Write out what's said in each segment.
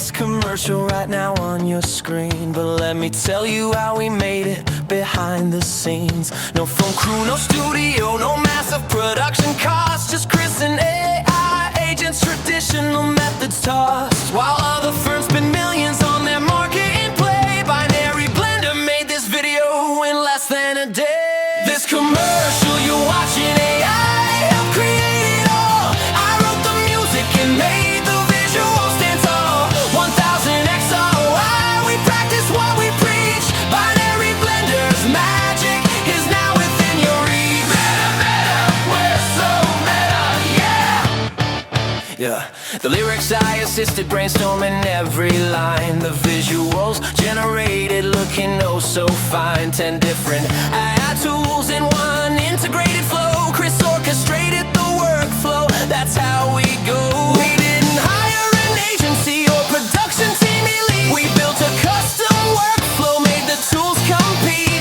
this commercial right now on your screen, but let me tell you how we made it behind the scenes. No film crew, no studio, no massive production costs, just Chris and AI agents, traditional methods tossed. While other firms spend millions on their marketing play, Binary Blender made this video in less than a day. This commercial you're watching, AI helped create it all. I wrote the music and made the visual stand tall. 1000x ROI, we practice what we preach. Binary Blender's magic is now within your reach. Meta, meta, we're so meta, yeah. The lyrics I assisted brainstorming every line. The visuals generated looking oh so fine. 10 different AI tools in one integrated flow. Chris orchestrated the workflow, that's how we go. We didn't hire an agency or production team elite. We built a custom workflow, made the tools compete.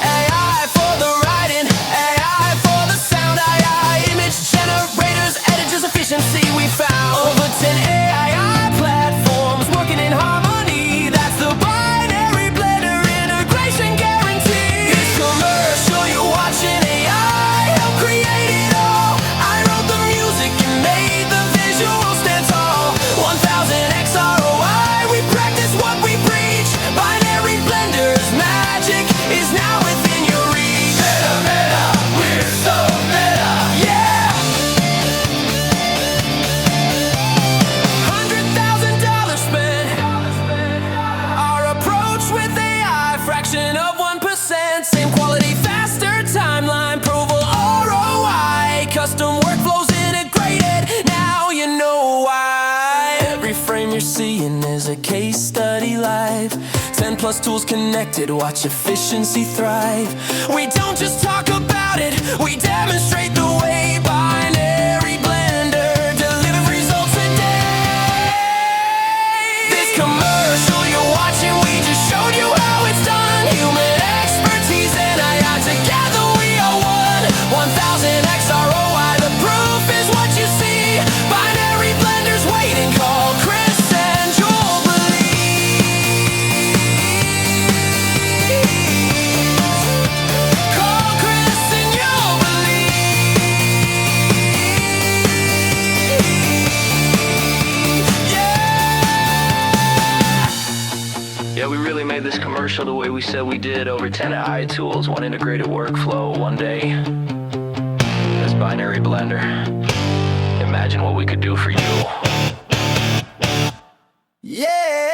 AI for the writing, AI for the sound, AI image generators, editors, efficiency we found. Over 10 AI platforms working in harmony. That's the Binary Blender integration guarantee. This commercial you're watching, AI helped create it all. I wrote the music and made the visual stand tall. 1000x ROI, we practice what we preach. Binary Blender's magic is now within your reach. Meta, meta, we're so meta, yeah. $100,000 spent. Our approach with AI, fraction of 1%. Same quality, faster timeline, proval ROI. Custom workflows integrated, now you know why. Every frame you're seeing is a case study live. 10 plus tools connected, watch efficiency thrive. We don't just talk about it, we demonstrate the way. Binary Blender, deliver results today. This commercial you're watching, we just showed you how it's done. Human expertise and AI, together we are one. 1000x ROI, the proof is what you see. Binary Blender's waiting, call Chris and you'll believe. Call Chris and you'll believe. Yeah, we really made this commercial the way we said we did. Over 10 AI tools, one integrated workflow, one day. That's Binary Blender. Imagine what we could do for you. Yeah.